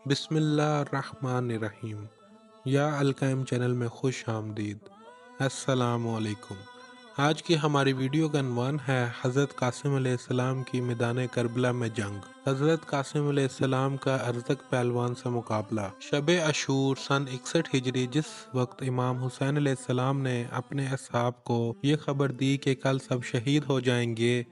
بسم اللہ الرحمن الرحیم۔ یا القائم چینل میں خوش آمدید۔ السلام علیکم۔ آج کی ہماری ویڈیو کا عنوان ہے حضرت قاسم علیہ السلام کی میدان کربلا میں جنگ۔ حضرت قاسم علیہ السلام کا ارزق پہلوان سے مقابلہ۔ شب عاشور سن 61 ہجری، جس وقت امام حسین علیہ السلام نے اپنے اصحاب کو یہ خبر دی کہ کل سب شہید ہو جائیں گے،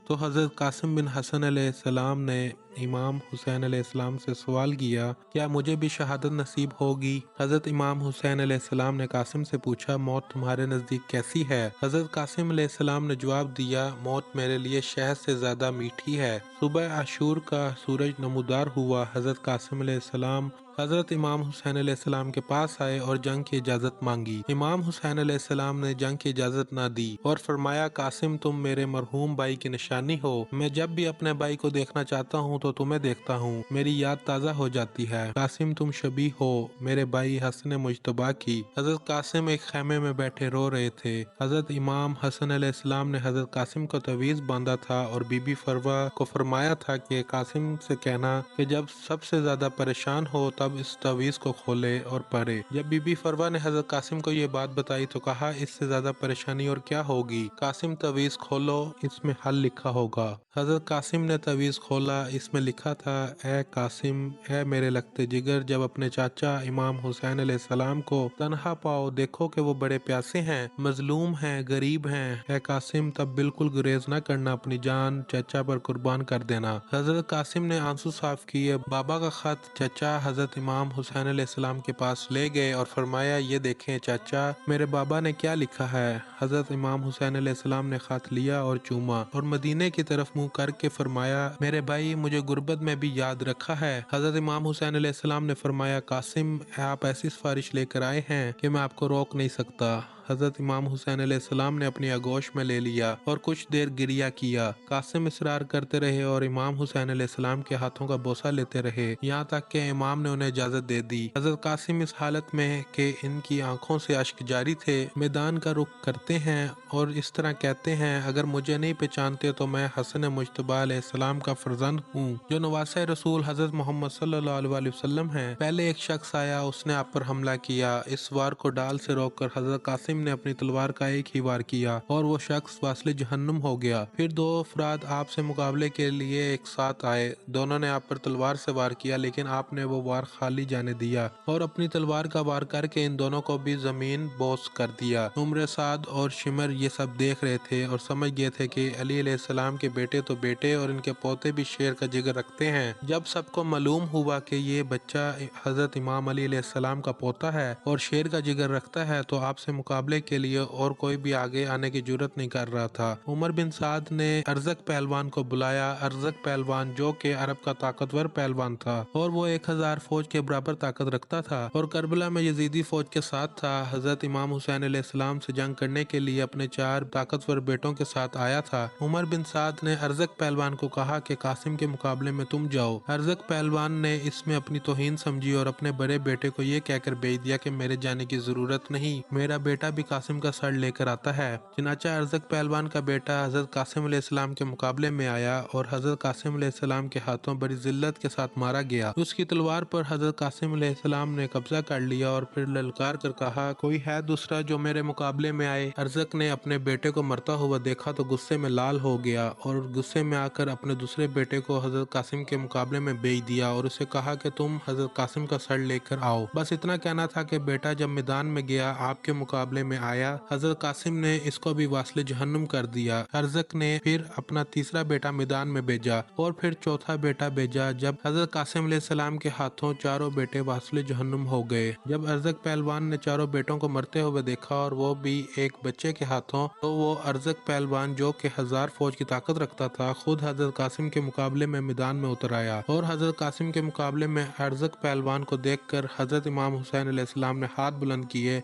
تو حضرت قاسم بن حسن علیہ السلام نے امام حسین علیہ السلام سے سوال کیا، کیا مجھے بھی شہادت نصیب ہوگی؟ حضرت امام حسین علیہ السلام نے قاسم سے پوچھا، موت تمہارے نزدیک کیسی ہے؟ حضرت قاسم علیہ السلام نے جواب دیا، موت میرے لیے شہد سے زیادہ میٹھی ہے۔ صبح عاشور کا سورج نمودار ہوا، حضرت قاسم علیہ السلام حضرت امام حسین علیہ السلام کے پاس آئے اور جنگ کی اجازت مانگی۔ امام حسین علیہ السلام نے جنگ کی اجازت نہ دی اور فرمایا، قاسم تم میرے مرحوم بھائی کی نشانی ہو، میں جب بھی اپنے بھائی کو دیکھنا چاہتا ہوں تو تمہیں دیکھتا ہوں، میری یاد تازہ ہو جاتی ہے۔ قاسم تم شبیہ ہو میرے بھائی حسن مجتبیٰ کی۔ حضرت قاسم ایک خیمے میں بیٹھے رو رہے تھے۔ حضرت امام حسن علیہ السلام نے حضرت قاسم کو تعویذ باندھا تھا اور بی بی فروہ کو فرمایا تھا کہ قاسم سے کہنا کہ جب سب سے زیادہ پریشان ہو تب اس تعویذ کو کھولے اور پڑھے۔ جب بی بی فروہ نے حضرت قاسم کو یہ بات بتائی تو کہا، اس سے زیادہ پریشانی اور کیا ہوگی؟ قاسم تعویذ کھولو، اس میں حل لکھا ہوگا۔ حضرت قاسم نے تعویذ کھولا، اس میں لکھا تھا، اے قاسم، اے میرے لگتے جگر، جب اپنے چاچا امام حسین علیہ السلام کو تنہا پاؤ، دیکھو کہ وہ بڑے پیاسے ہیں، مظلوم ہیں، غریب ہیں، اے قاسم تب بالکل گریز نہ کرنا، اپنی جان چچا پر قربان کر دینا۔ حضرت قاسم نے آنسو صاف کیے، بابا کا خط چچا حضرت امام حسین علیہ السلام کے پاس لے گئے اور فرمایا، یہ دیکھیں چچا، میرے بابا نے کیا لکھا ہے؟ حضرت امام حسین علیہ السلام نے خط لیا اور چوما اور مدینے کی طرف منہ کر کے فرمایا، میرے بھائی مجھے غربت میں بھی یاد رکھا ہے۔ حضرت امام حسین علیہ السلام نے فرمایا، قاسم آپ ایسی سفارش لے کر آئے ہیں کہ میں آپ کو روک نہیں سکتا۔ حضرت امام حسین علیہ السلام نے اپنی آغوش میں لے لیا اور کچھ دیر گریہ کیا۔ قاسم اصرار کرتے رہے اور امام حسین علیہ السلام کے ہاتھوں کا بوسہ لیتے رہے، یہاں تک کہ امام نے انہیں اجازت دے دی۔ حضرت قاسم اس حالت میں کہ ان کی آنکھوں سے اشک جاری تھے، میدان کا رخ کرتے ہیں اور اس طرح کہتے ہیں، اگر مجھے نہیں پہچانتے تو میں حسن مجتبیٰ علیہ السلام کا فرزند ہوں، جو نواسۂ رسول حضرت محمد صلی اللہ علیہ وسلم ہیں۔ پہلے ایک شخص آیا، اس نے آپ پر حملہ کیا، اس وار کو ڈال سے روک کر حضرت قاسم نے اپنی تلوار کا ایک ہی وار کیا اور وہ شخص واصل جہنم ہو گیا۔ پھر دو افراد آپ سے مقابلے کے لیے ایک ساتھ آئے، دونوں نے آپ پر تلوار سے وار کیا، لیکن آپ نے وہ وار خالی جانے دیا اور اپنی تلوار کا وار کر کے ان دونوں کو بھی زمین بوس کر دیا۔ عمر سعد اور شمر یہ سب دیکھ رہے تھے اور سمجھ گئے تھے کہ علی علیہ السلام کے بیٹے تو بیٹے اور ان کے پوتے بھی شیر کا جگر رکھتے ہیں۔ جب سب کو معلوم ہوا کہ یہ بچہ حضرت امام علی علیہ السلام کا پوتا ہے اور شیر کا جگر رکھتا ہے، تو آپ سے مقابلے کے لیے اور کوئی بھی آگے آنے کی جرات نہیں کر رہا تھا۔ عمر بن سعد نے ارزق پہلوان کو بلایا۔ ارزق پہلوان جو کہ عرب کا طاقتور پہلوان تھا اور وہ 1000 فوج کے برابر طاقت رکھتا تھا اور کربلا میں یزیدی فوج کے ساتھ تھا، حضرت امام حسین علیہ السلام سے جنگ کرنے کے لیے اپنے 4 طاقتور بیٹوں کے ساتھ آیا تھا۔ عمر بن سعد نے ارزق پہلوان کو کہا کہ قاسم کے مقابلے میں تم جاؤ۔ ارزق پہلوان نے اس میں اپنی توہین سمجھی اور اپنے بڑے بیٹے کو یہ کہہ کر بھیج دیا کہ میرے جانے کی ضرورت نہیں، میرا بیٹا بھی قاسم کا سر لے کر آتا ہے۔ چنانچہ ارزق پہلوان کا بیٹا حضرت قاسم علیہ السلام کے مقابلے میں آیا اور حضرت قاسم علیہ السلام کے ہاتھوں بڑی ذلت کے ساتھ مارا گیا۔ اس کی تلوار پر حضرت قاسم علیہ السلام نے قبضہ کر لیا اور پھر للکار کر کہا، کوئی ہے دوسرا جو میرے مقابلے میں آئے؟ ارزق نے اپنے بیٹے کو مرتا ہوا دیکھا تو غصے میں لال ہو گیا اور غصے میں آ کر اپنے دوسرے بیٹے کو حضرت قاسم کے مقابلے میں بھیج دیا اور اسے کہا کہ تم حضرت قاسم کا سر لے کر آؤ۔ بس اتنا کہنا تھا کہ بیٹا جب میدان میں گیا، آپ کے مقابلے میں آیا، حضرت قاسم نے اس کو بھی واصل جہنم کر دیا۔ ارزق نے پھر اپنا تیسرا بیٹا میدان میں بھیجا اور پھر چوتھا بیٹا بھیجا، جب حضرت قاسم علیہ السلام کے ہاتھوں چاروں بیٹے واصل جہنم ہو گئے۔ جب ارزق پہلوان نے چاروں بیٹوں کو مرتے ہوئے دیکھا اور وہ بھی ایک بچے کے ہاتھوں، تو وہ ارزق پہلوان جو کہ 1000 فوج کی طاقت رکھتا تھا، خود حضرت قاسم کے مقابلے میں میدان میں اتر آیا اور حضرت قاسم کے مقابلے میں ارزق پہلوان کو دیکھ کر حضرت امام حسین علیہ السلام نے ہاتھ بلند کیے